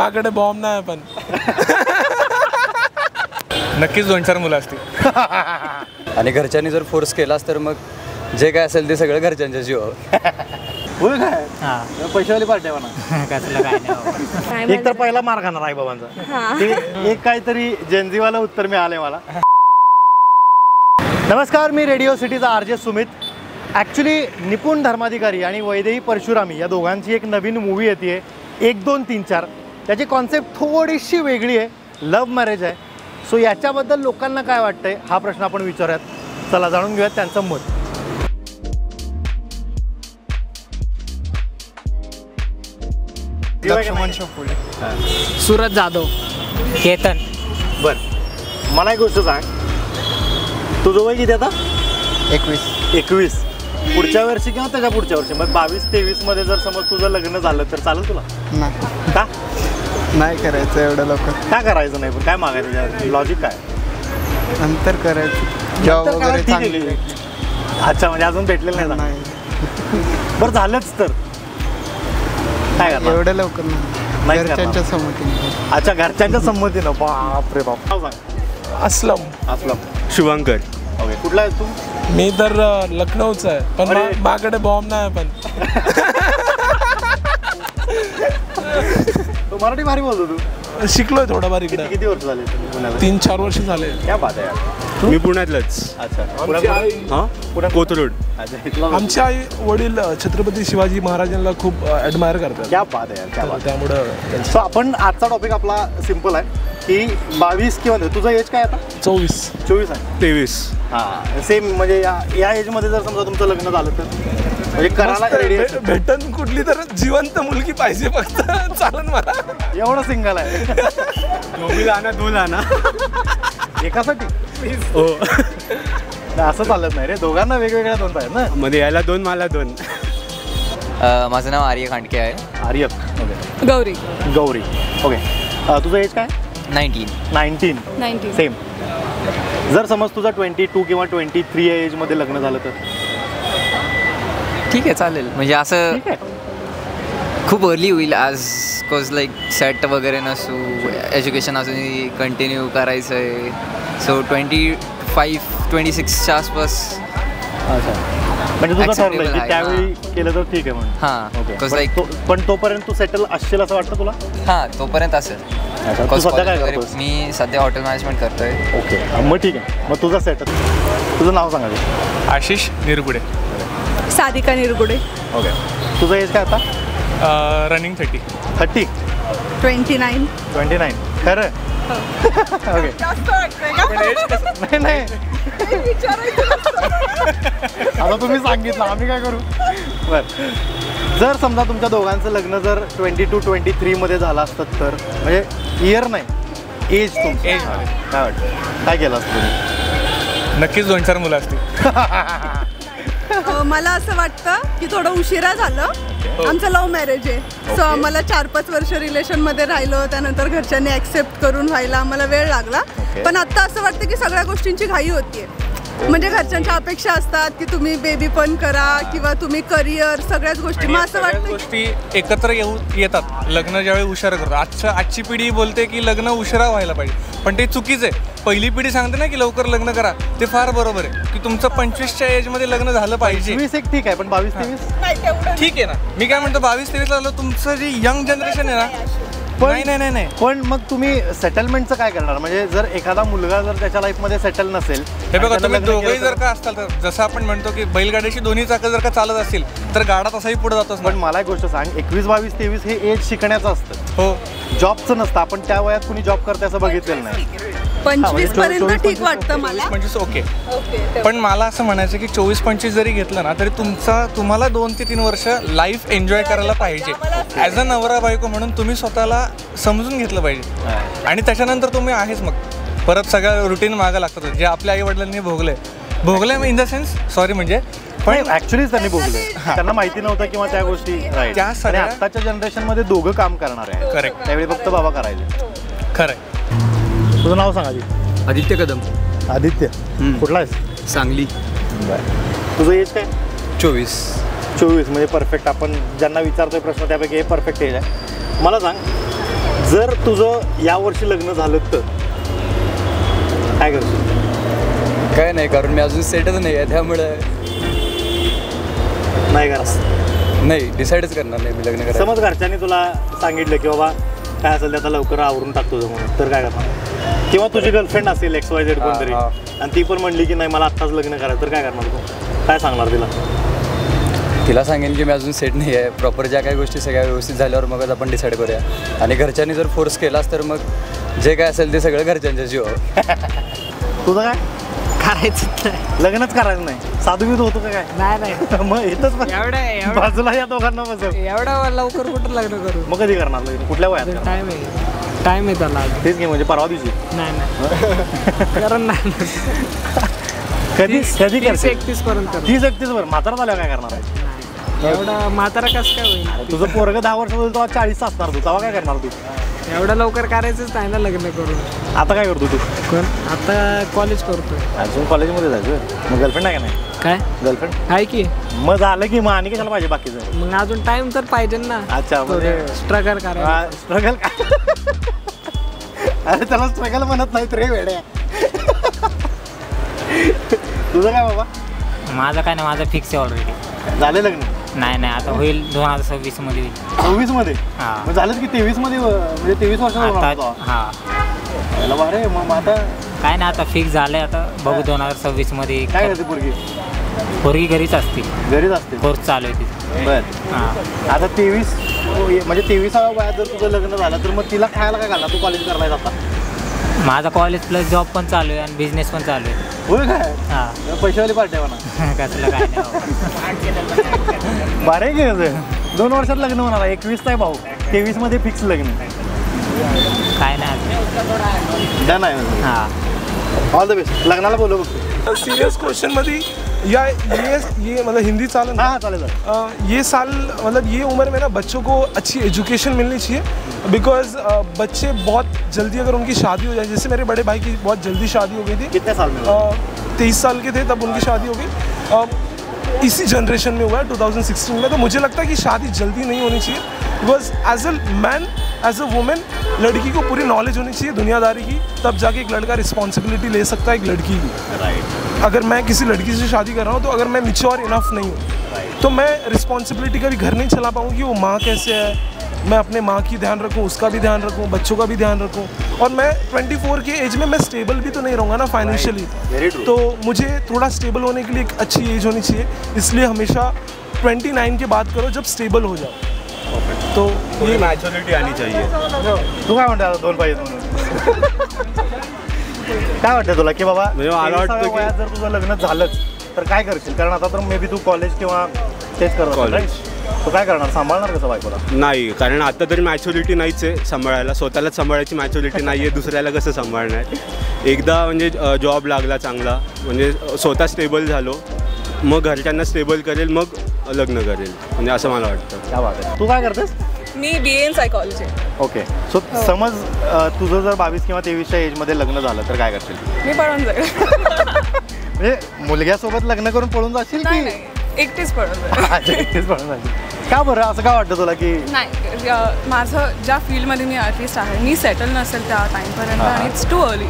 माझ्याकडे बॉम्ब नाही पण नक्कीच 2-4 मुलं असतील. आणि घरच्यांनी जर फोर्स केलास तर मग जे काय असेल ते सगळं घरच्यांच्या जीवावर. होय काय पैशावाली पार्टी आहे म्हणा. कसलं काय नाही. एक तर पहिला मार खाणार आई बाबांचा. ते एक काहीतरी जेनजीवाला उत्तर मिळालंय मला. नमस्कार, मी रेडिओ सिटीचा आरजे सुमित. ॲक्च्युली निपुण धर्माधिकारी आणि वैदेही परशुरामी या दोघांची एक नवीन मूवी येते 1, 2, 3, 4. त्याची कॉन्सेप्ट थोडीशी वेगळी आहे, लव्ह मॅरेज आहे. सो याच्याबद्दल लोकांना काय वाटतंय हा प्रश्न आपण विचारूयात. चला जाणून घेऊयात त्यांचं मत. लक्ष्मण शोपुले, सूरज जाधव, केतन. बर, मला एक गोष्ट सांग, तुझं वय किती आता? 21. पुढच्या वर्षी किंवा त्याच्या पुढच्या वर्षी मग 22-23 मध्ये जर समज तुझं लग्न झालं तर चालेल तुला? नाही, का नाही करायचं एवढं लवकर. का करायचं नाही? पण काय मागायचं, लॉजिक काय? नंतर करायचं, जॉब नंतर वगैरे ठीक चांगली. आहे. अच्छा, म्हणजे अजून भेटलेलं नाही. नाही, बरं झालंच तर काय करणार? एवढं लवकर नाही नाही, करणार. घरच्यांच्या संमतीने. अच्छा, घरच्यांच्या संमतीनं. बाप रे बाप. नाव सांग. असलम. शुभंकर. ओके, कुठला आहे तू? मी तर लखनौचा आहे पण अरे. माझ्याकडे बॉम्ब नाही पण तू मराठी भारी बोलतो. तू शिकलोय थोडंफार इकडे. किती वर्ष झाले पुण्याला? 3-4 वर्ष झाले. क्या बात आहे यार. मी पुण्यातलंच. अच्छा, आमची आई हां, कोथरूड. अच्छा, इथला. आमचे आई वडील छत्रपती शिवाजी महाराजांना खूप ॲडमायर करतात. क्या बात आहे यार, क्या बात. त्यामुळं सो आपण आजचा टॉपिक आपला सिम्पल आहे की 22 किंवा तुझं एज काय आता? 24 आहे. 23. हां, सेम. म्हणजे या एजमध्ये जर समजा तुमचं लग्न झालं तर म्हणजे करायला रेडी? भेटन कुठली तर जिवंत मुलगी पाहिजे फक्त चालन मला. एवढं सिंगल आहे? दोन आणा. एकासाठी हो, नाही, असं चालत नाही रे. दोघांना वेगवेगळ्या दोन पाहिजे ना. मध्ये याला 2 मला 2. माझं नाव आर्य खांडके आहे. आर्यक. ओके. गौरी. गौरी. ओके. तुझं एज काय? 19. सेम. जर समज तुझा 22 किंवा 23 या एजमध्ये लग्न झालं तर? ठीक आहे, चालेल. म्हणजे असं ठीक आहे. खूप अर्ली होईल आज कोज लाईक सेट वगैरे नसू, एज्युकेशन अजूनही कंटिन्यू करायचं आहे. सो 25-26च्या आसपास. अच्छा, म्हणजे तुझं Acceptable ठरलंय की आहे, त्यावेळी केलं तर ठीक आहे म्हणून. हां, ओके. बिकॉज पण लाईक पण तोपर्यंत तू सेटल असशील असं वाटतं तुला? हां, तोपर्यंत असेल. अच्छा, तू Cause सध्या काय college वगैरे- करतोस? मी सध्या हॉटेल मॅनेजमेंट करतोय. ओके, मग ठीक आहे. मग तुझा सेटल. तुझं नाव सांगा. आशिष निरगुडे, सारिका निरगुडे. ओके. तुझं एज काय आता? रनिंग 30. 30. 29. खरं? ओके. नाही नाही, आता तुम्ही सांगितलं, आम्ही काय करू? बरं, जर समजा तुमच्या दोघांचं लग्न जर 22-23 मध्ये झालं असतं तर, म्हणजे इयर नाही, एज तुमचं एज काय वाटतं? काय केलं असतं तुम्ही? नक्कीच 2-4 मुलं असतील. मला असं वाटतं की थोडं उशिरा झालं. आमचं लव्ह मॅरेज आहे. सो आम्हाला 4-5 वर्ष रिलेशनमध्ये राहिलो. त्यानंतर घरच्यांनी ॲक्सेप्ट करून व्हायला आम्हाला वेळ लागला. पण आता असं वाटतं की सगळ्या गोष्टींची घाई होतीये. म्हणजे घरच्यांच्या अपेक्षा असतात की तुम्ही बेबी पण करा किंवा तुम्ही करिअर, सगळ्याच गोष्टी. मग असं वाटतं गोष्टी एकत्र येतात. लग्न ज्यावेळी उशिरा करतो, आजची पिढी बोलते की लग्न उशिरा व्हायला पाहिजे, पण ते चुकीचं आहे. पहिली पिढी सांगते ना की लवकर लग्न करा, ते फार बरोबर आहे की तुमचं 25च्या एजमध्ये लग्न झालं पाहिजे. 20 एक ठीक आहे, पण 22-23 ठीक आहे ना. मी काय म्हणतो 22-23 झालं तुमचं जे यंग जनरेशन आहे ना. नाही. पण मग तुम्ही सेटलमेंटचं काय करणार? म्हणजे जर एखादा मुलगा जर त्याच्या लाईफमध्ये सेटल नसेल, हे बघा, तुम्ही दोघंही जर का असताल तर, जसं आपण म्हणतो की बैलगाडीची दोन्ही चाकं जर का चालत असतील तर गाडा तसाही पुढे जातोच. पण मला एक गोष्ट सांग, 21-22-23 हे एज शिकण्याचं असतं. हो, जॉबचं नसतं. आपण त्या वयात कुणी जॉब करते असं बघितलेलं नाही. 25 पर्यंत ठीक वाटतं मला. 24 ओके. पण मला असं म्हणायचं की 24-25 जरी घेतलं ना तरी तुम्हाला 2 ते 3 वर्ष लाईफ एन्जॉय करायला पाहिजे. ॲज अ नवरा बायको म्हणून तुम्ही स्वतःला समजून घेतलं पाहिजे. आणि त्याच्यानंतर तुम्ही आहेच मग परत सगळं रुटीन मागं लागतात जे आपल्या आई वडिलांनी भोगले इन द सेन्स, सॉरी म्हणजे, पण ऍक्च्युली त्यांनी भोगले. त्यांना माहिती नव्हतं किंवा त्या गोष्टी. त्या सगळ्या आताच्या जनरेशनमध्ये दोघं काम करणार आहे. करेक्ट. त्यावेळी फक्त बाबा करायचे. खरंय. तुझं नाव सांगा. आदित्य कदम. आदित्य. कुठला आहेस? सांगली. तुझं एज काय? 24. म्हणजे परफेक्ट. आपण ज्यांना विचारतोय प्रश्न त्यापैकी हे परफेक्ट एज आहे. मला सांग, जर तुझं यावर्षी लग्न झालं तर काय करशील? काय नाही, कारण मी अजून सेटच नाही आहे, त्यामुळे नाही करा. नाही, डिसाईडच करणार नाही मी लग्न करायचं. समज घरच्यांनी तुला सांगितलं की बाबा काय असेल ते आता लवकर आवरून टाकतो तुझं म्हणून, तर काय करणार? किंवा तुझी गर्लफ्रेंड असेल XYZ कोणतरी आणि ती पण म्हणली की नाही मला आत्ताच लग्न करायचं, तर काय करणार तू? काय सांगणार तिला? तिला सांगेन की मी अजून सेट नाही आहे, प्रॉपर ज्या काही गोष्टी सगळ्या व्यवस्थित झाल्यावर मगच आपण डिसाईड करूया. आणि घरच्यांनी जर फोर्स केलास तर मग जे काय असेल ते सगळं घरच्यांच्या जीवावर. तुझं काय? करायचं नाही. लग्नच करायचं नाही, साधूवीत होतो का काय? नाही मग येतच एवढं बाजूला या दोघांना बसव. एवढं लवकर कुठं लग्न करू? मग कधी करणार लग्न? कुठल्या वयात करणार? टाइम आहे त्याला. तेच की म्हणजे परवा दिवशी. नाही कारण नाही. कधी कधी 30-31 पर्यंत. 30-31 वर म्हातारा झाल्यावर काय करणार आहे? एवढा म्हातारा कसं काय होईल? तुझं पोरग 10 वर्ष होईल तेव्हा 40 असणार, तू तेव्हा काय करणार तू? एवढं लवकर करायचंच नाही ना लग्न करून. आता काय करतो तू? कोण? आता कॉलेज करतोय. अजून कॉलेजमध्ये जायचं. मग गर्लफ्रेंड आहे का नाही? काय गर्लफ्रेंड आहे की? मग झालं की मग आणि कशाला पाहिजे बाकीचं? मग अजून टाइम तर पाहिजे ना. अच्छा म्हणजे स्ट्रगल करायला. स्ट्रगल अरे त्याला स्ट्रगल म्हणत नाही रे वेड्या. तुझं काय बाबा? माझं काय नाही, माझं फिक्स आहे ऑलरेडी. झाले लग्न? नाही आता होईल 2026 मध्ये होईल. 26 मध्ये? मग झालंच की 23 मध्ये, म्हणजे 23 वर्षाचा. हा बरे मग आता काय नाही, आता फिक्स झालंय. आता बघू 2026 मध्ये. काय करते पोरगी? घरीच असते. घरीच असते. कोर्स चालू आहे तिथे. बर. आता 23 म्हणजे 23व्या वयात जर तुझं लग्न झालं तर मग तिला खायला काय घालणार? तू कॉलेज करायला आता? माझा कॉलेज प्लस जॉब पण चालू आहे आणि बिझनेस पण चालू आहे. होय काय? हां पैशावाली पार्टी आहे म्हणा. कसलं काय नाही. बरं आहे की 2 वर्षात लग्न होणार. 21 आहे भाऊ, 23 मध्ये फिक्स लग्न. काय नाही डन आहे. हां ऑल द बेस्ट. लग्नाला बोलू बघतो. सीरियस क्वेश्चन मध्ये या ये मतलब हिंदी साल हाँ चले ये साल मतलब ये उम्र में ना बच्चों को अच्छी एजुकेशन मिलनी चाहिए बिकॉज बच्चे बहुत जल्दी अगर उनकी शादी हो जाए, जैसे मेरे बड़े भाई की बहुत जल्दी शादी हो गई थी. कितने साल में? 23 साल के थे तब उनकी शादी हो गई. इसी जनरेशन में हुआ है 2016 में. तो मुझे लगता है कि शादी जल्दी नहीं होनी चाहिए because as a man as a women लड़की को पूरी नॉलेज होनी चाहिए दुनियादारी की, तब जाके एक लड़का रिस्पॉन्सिबिलिटी ले सकता है एक लड़की की. अगर मैं किसी लड़की से शादी कर रहा हूँ तो अगर मैं मैच्योर इनफ नहीं हूँ तो मैं रिस्पॉन्सिबिलिटी का भी घर नहीं चला पाऊँगी. वो माँ कैसे है, मैं अपने माँ की ध्यान रखूँ, उसका भी ध्यान रखूँ, बच्चों का भी ध्यान रखूँ. और मैं 24 के एज में मैं स्टेबल भी तो नहीं रहूँगा ना फाइनेंशियली. तो मुझे थोड़ा स्टेबल होने के लिए एक अच्छी एज होनी चाहिए. इसलिए हमेशा 29 के बाद करो जब स्टेबल हो जाओ. तो ये मॅच्युरिटी आनी चाहिए. तू काय म्हणते? 2 पाहिजे काय वाटतं तुला की बाबा म्हणजे मला वाटतं की- वयात जर तुझं लग्न झालंच तर काय करशील? कारण आता तर मे बी तू कॉलेज किंवा तेच करत College. राईट. तू काय करणार? सांभाळणार कसं बायकोला? नाही, कारण आता तरी मॅच्युरिटी नाहीच आहे सांभाळायला. स्वतःलाच सांभाळायची मॅच्युरिटी नाही आहे, दुसऱ्याला कसं सांभाळणार? एकदा म्हणजे जॉब लागला चांगला, म्हणजे स्वतः स्टेबल झालो, मग घरच्यांना स्टेबल करेल, मग लग्न करेल, म्हणजे असं मला वाटतं. क्या बात आहे. तू काय करतेस? मी BA in psychology. Okay. So समज तुझं जर 22 किंवा 23च्या एजमध्ये लग्न झालं तर काय करशील? मी पळून जाईल. म्हणजे मुलग्यासोबत लग्न करून पळून जाशील नाही की? नाही एकटीच पळून जाईल. अच्छा, एकटीच पळून जाशील. का बरं असं काय वाटतं तुला की नाही माझं ज्या फील्डमध्ये मी आर्टिस्ट आहे मी सेटल नसेल त्या टाईमपर्यंत आणि इट्स टू अर्ली.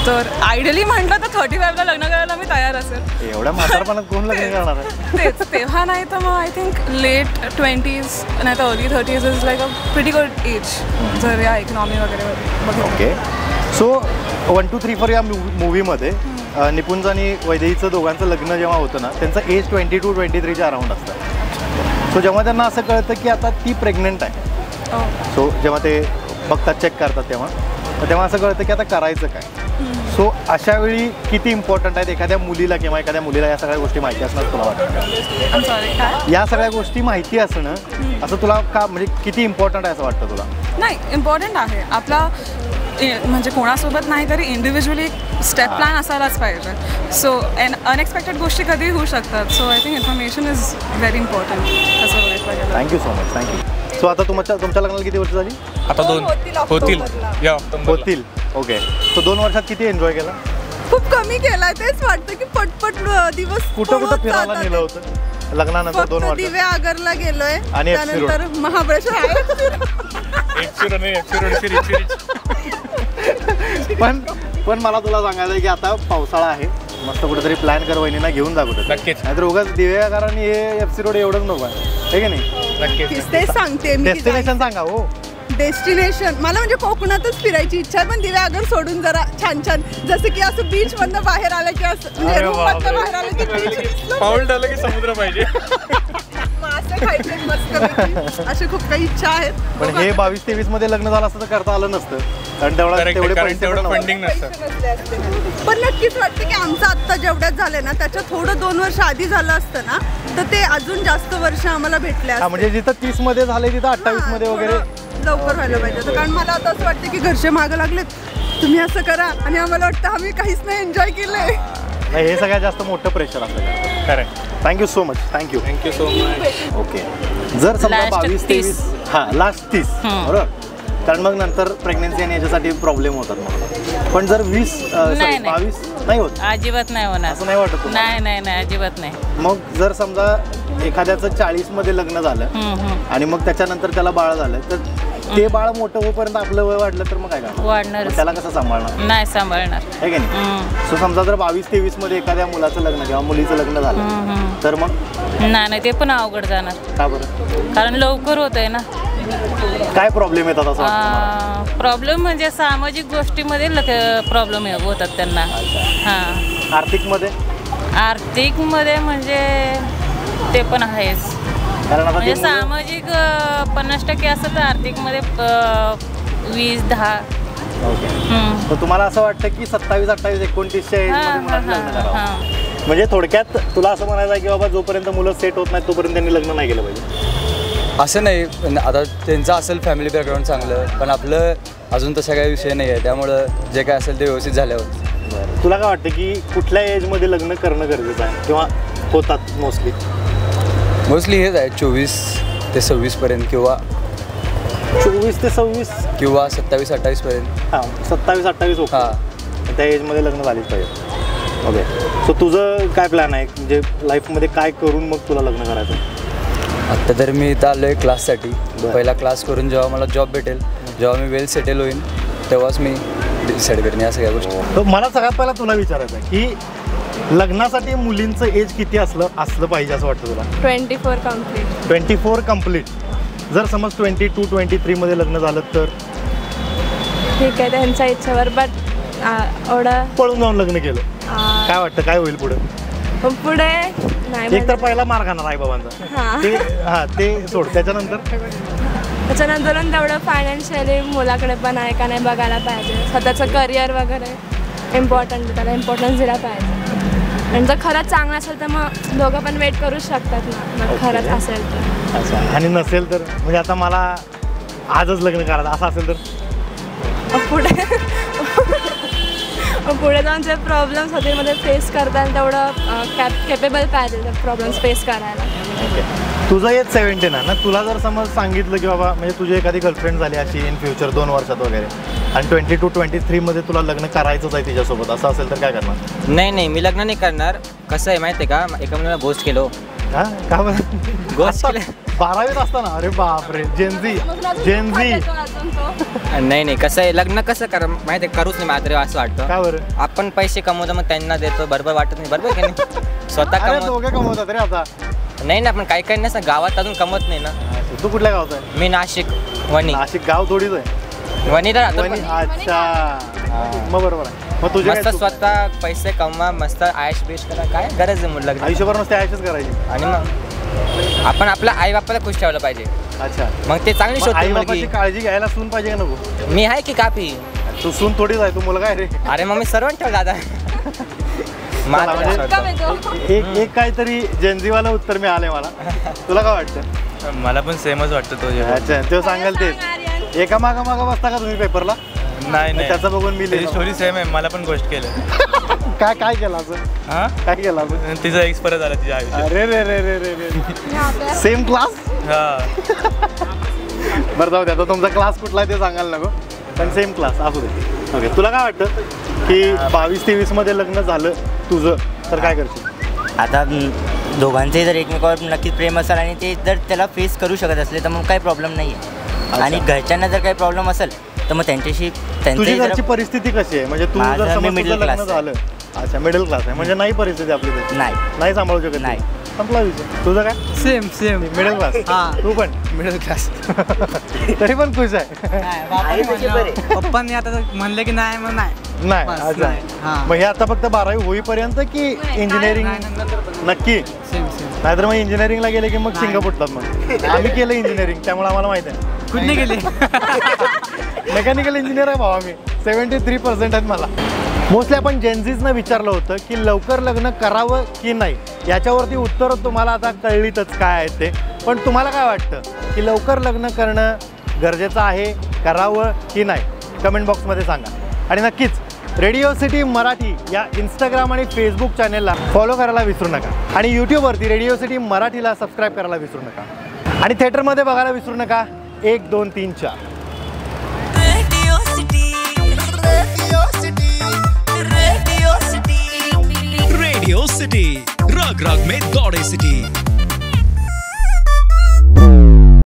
तर आयडियली म्हटलं तर 35ला लग्न करायला मी तयार असेल. एवढ्या म्हातारपणात कोण लग्न करणार आहे? तेच तेव्हा नाही तर मग आय थिंक लेट 20s नाही तर early 30s is like a pretty good age जर या इकॉनॉमी वगैरे बघितलं. ओके. सो 1, 2, 3, 4 या मूवीमध्ये निपुणचं आणि वैदेहीचं दोघांचं लग्न जेव्हा होतं ना त्यांचं एज 22, 23च्या अराउंड असतं. सो जेव्हा त्यांना असं कळतं की आता ती प्रेग्नंट आहे, सो जेव्हा ते बघतात चेक करतात तेव्हा असं कळतं की आता करायचं काय. सो अशा वेळी किती इम्पॉर्टंट आहेत एखाद्या मुलीला किंवा एखाद्या मुलीला या सगळ्या गोष्टी माहिती असणार तुला वाटतं? या सगळ्या गोष्टी माहिती असणं असं तुला का म्हणजे किती इम्पॉर्टंट आहे असं वाटतं तुला? नाही इम्पॉर्टंट आहे. आपला म्हणजे कोणासोबत नाही तरी इंडिव्हिज्युअली स्टेप प्लॅन असायलाच पाहिजे. सो अनएक्सपेक्टेड गोष्टी कधी होऊ शकतात. So I think information is very important असं बघायला. Thank you so much. Thank you. So आता तुमच्या लग्नाला किती वर्ष झाली? आता 2 होतील या ऑक्टोबरला. होतील. ओके. सो 2 वर्षात किती एन्जॉय केला? खूप कमी केलाय. तेच वाटतं की पटपट दिवस कुठं फिरायला नेलं होतं लग्नानंतर 2 वर्ष? दिव्या आगरला गेलोय आणि त्यानंतर महाबळेश्वर पण मला तुला सांगायचं आहे की आता पावसाळा आहे, मस्त कुठेतरी प्लॅन कर, वहिनींना घेऊन जा कुठे. नक्कीच. नाहीतर उगाच दिवेगारांनी हे FC रोड एवढंच नको आहे की नाही. नक्कीच. तेच सांगते मी. डेस्टिनेशन सांगा. हो, डेस्टिनेशन मला म्हणजे कोकणातच फिरायची इच्छा आहे, पण दिवेआगर सोडून जरा छान छान, जसं की असं बीच मधनं बाहेर आलं की असं म्हणजे रूम मधनं बाहेर आलं की beach पाऊल टाकलं की समुद्र पाहिजे. मासे खायचे मस्त, असे खूप काही इच्छा आहेत. पण हे 22-23 मध्ये लग्न झालं असतं तर करता आलं नसतं, कारण तेवढे पैसे तेवढं पण फंडिंग नसतं. नसले असते. पण नक्कीच वाटतं की आमचं आत्ता जेवढ्यात झालंय ना त्याच्या थोडं 2 वर्ष आधी झालं असतं ना तर ते अजून जास्त वर्ष आम्हाला भेटले असते. म्हणजे जिथं 30 मध्ये झाले तिथं 28 मध्ये वगैरे लवकर व्हायला पाहिजे होतं. कारण मला आता असं वाटतं की घरचे मागं लागलेत, तुम्ही असं करा, आणि आम्हाला वाटतं आम्ही काहीच नाही एन्जॉय केलंय. नाही, हे सगळ्यात जास्त मोठं प्रेशर असतं. Correct. Thank you so much. Thank you so much. Okay. जर समजा Last 22-23 हां लास्ट 30 बरोबर, कारण मग नंतर प्रेग्नन्सी आणि याच्यासाठी प्रॉब्लेम होतात मला. पण जर 20 नाही. 22 नाही होत, अजिबात नाही होणार. असं नाही वाटत तुम्हाला? नाही अजिबात नाही. मग जर समजा एखाद्याचं 40 मध्ये लग्न झालं आणि मग त्याच्यानंतर त्याला बाळ झालं, तर ते बाळ मोठं होईपर्यंत आपलं वय वाढलं तर मग काय करणार? वाढणार. त्याला कसं सांभाळणार? नाही सांभाळणार. आहे की नाही? सो समजा जर 22-23 मध्ये एखाद्या मुलाचं लग्न किंवा मुलीचं लग्न झालं तर मग नाही ते पण अवघड जाणार. का बरं? कारण लवकर होत आहे ना. काय प्रॉब्लेम येतात असं वाटतं तुम्हाला? प्रॉब्लेम म्हणजे सामाजिक गोष्टीमध्ये प्रॉब्लेम होतात त्यांना. हां. आर्थिकमध्ये म्हणजे ते पण आहेच. कारण आता म्हणजे सामाजिक 50% असं तर आर्थिकमध्ये 20-10. तर तुम्हाला असं वाटतं की 27, 28, 29च्या एजमध्ये मुलांनी लग्न करावं? म्हणजे थोडक्यात तुला असं म्हणायचं आहे की बाबा जोपर्यंत मुलं सेट होत नाही तोपर्यंत त्यांनी लग्न नाही केलं पाहिजे? असं नाही, पण आता त्यांचं असेल फॅमिली बॅकग्राऊंड चांगलं, पण आपलं अजून तसा काही विषय नाही आहे, त्यामुळं जे काय असेल ते व्यवस्थित झाल्यावर. तुला काय वाटतं की कुठल्या एजमध्ये लग्न करणं गरजेचं आहे किंवा होतात मोस्टली हेच आहे 24 ते 26 पर्यंत किंवा 24 ते 26 किंवा 27-28 पर्यंत. हां, 27-28 ओके. हां, त्या एजमध्ये लग्न झालीच पाहिजे. ओके. सो तुझं काय प्लॅन आहे, म्हणजे लाईफमध्ये काय करून मग तुला लग्न करायचं? आत्ता तर मी इथं आलो आहे क्लाससाठी. पहिला क्लास करून जेव्हा मला जॉब भेटेल, जेव्हा मी वेल सेटल होईन, तेव्हाच मी डिसाईड करेन या सगळ्या गोष्टी. तर मला सगळ्यात पहिला तुला विचारायचं आहे की लग्नासाठी मुलींचं एज किती असलं पाहिजे असं वाटतं तुला? 24 कम्प्लीट. 24 कम्प्लीट. जर समज 22-23 मध्ये लग्न झालं तर ठीक आहे त्यांच्या इच्छेवर, बट एवढं पळून जाऊन लग्न केलं, काय वाटतं काय होईल पुढे? पुढे नाही. एक तर पहिला मार खाणार आई बाबांचा, ते सोड. त्याच्यानंतर तेवढं फायनान्शियली मुलाकडे पण आहे का नाही बघायला पाहिजे. स्वतःचं करिअर वगैरे इम्पॉर्टंट, त्याला इम्पॉर्टन्स दिला पाहिजे. आणि जर खरंच चांगलं असेल तर मग दोघं पण वेट करू शकतात ना, मग खरंच असेल तर. अच्छा. आणि नसेल तर म्हणजे आता मला आजच लग्न करायचं असं असेल तर पुढे जाऊन जे प्रॉब्लेम्स होते मध्ये फेस करताना तेवढं कॅपेबल पाहिजे प्रॉब्लेम्स फेस करायला. तुझं एज 17 आहे ना, तुला जर समज सांगितलं की बाबा म्हणजे तुझी एखादी गर्लफ्रेंड झाली अशी इन फ्युचर 2 वर्षात वगैरे, आणि 22-23 मध्ये तुला लग्न करायचंच आहे तिच्यासोबत, असं असेल तर काय करणार? नाही मी लग्न नाही करणार. कसं आहे माहिती आहे का, एका मुलाला गोष्ट केलो. हां, का बरं? गोष्ट केलं 12वीत असताना? अरे बापरे, जेनझी. नाही कसं आहे, लग्न कसं करा माहिती आहे, करूच नाही मात्र असं वाटतं. का बरं? आपण पैसे कमवतो मग त्यांना देतो, बरोबर वाटत नाही, बरोबर की नाही? स्वतः दोघे कमवतात रे आता. नाही ना, पण काही नाही असं गावात अजून कमवत नाही ना. तू कुठल्या गावचा आहे? मी नाशिक वणी. नाशिक गाव थोडीच आहे. वणीला राहतो. अच्छा, मग बरोबर आहे. मग तुझे मस्त स्वतः पैसे कमवा, मस्त आयश बेश करा, काय गरज आहे लग्न आयुष्यभर नसते आयशच करायची. आणि मग आपण आपल्या आई बापाला खुश ठेवलं पाहिजे. अच्छा, मग ते चांगली शोध. आई बापाची काळजी घ्यायला सून पाहिजे का नको? मी आहे की काफी. तू सून थोडीच आहे, तू मुलगा आहे रे. अरे मग मी सर्वांत ठेव दादा. एक काहीतरी जेनझीवाला उत्तर मिळालंय मला. तुला काय वाटतं? मला पण सेमच वाटतं तो. अच्छा, तो सांगाल तेच. एका मागा बसता का तुम्ही पेपरला? नाही त्याचं बघून मी स्टोरी सेम आहे. मला पण गोष्ट केलं. काय केलं असं? हां, काय केलं असं? तिचा एक्सपर्ट झाला तिच्या आयुष्यात. अरे रे सेम क्लास. बरं जाऊ द्या, तुमचा क्लास कुठला आहे ते सांगायला नको, पण सेम क्लास असू दे. ओके. तुला काय वाटतं की 22-23 मध्ये लग्न झालं तुझं तर काय करशील? आता दोघांचे जर एकमेकावर नक्कीच प्रेम असेल आणि ते जर त्याला फेस करू शकत असले तर मग काही प्रॉब्लेम नाही आहे. आणि घरच्यांना जर काही प्रॉब्लेम असेल तर मग त्यांच्याशी तुझी घरची परिस्थिती कशी आहे? म्हणजे तू जर समज तुझं लग्न झालं, अच्छा मिडल क्लास आहे, म्हणजे नाही परिस्थिती आपली तशी, नाही सांभाळू शकत, नाही संपला विषय. तुझं काय? Same middle class. तू पण मिडल क्लास. तरी पण खुश आहे. पप्पांनी आता म्हणलं की नाही मग नाही. अच्छा, मग हे आता फक्त 12वी होईपर्यंत की इंजिनिअरिंग? नक्की. नाहीतर मग इंजिनिअरिंगला गेले की मग शिंग फुटतात. मग आम्ही केलं इंजिनिअरिंग, त्यामुळे आम्हाला माहिती आहे. कुठे गेले? मेकॅनिकल इंजिनियर आहे भावा मी. 73% आहेत मला. मोस्टली आपण जेन्झीजनं विचारलं होतं की लवकर लग्न करावं की नाही, याच्यावरती उत्तरं तुम्हाला आता कळलीतच काय आहे ते. पण तुम्हाला काय वाटतं की लवकर लग्न करणं गरजेचं आहे, करावं की नाही? कमेंट बॉक्समध्ये सांगा. आणि नक्कीच रेडिओ सिटी मराठी या इंस्टाग्राम आणि फेसबुक चॅनेलला फॉलो करायला विसरू नका. आणि यूट्यूबवरती रेडिओ सिटी मराठीला सबस्क्राईब करायला विसरू नका. आणि थिएटरमध्ये बघायला विसरू नका 1, 2, 3, 4. रेडियो सिटी रग रग में दौड़े सिटी.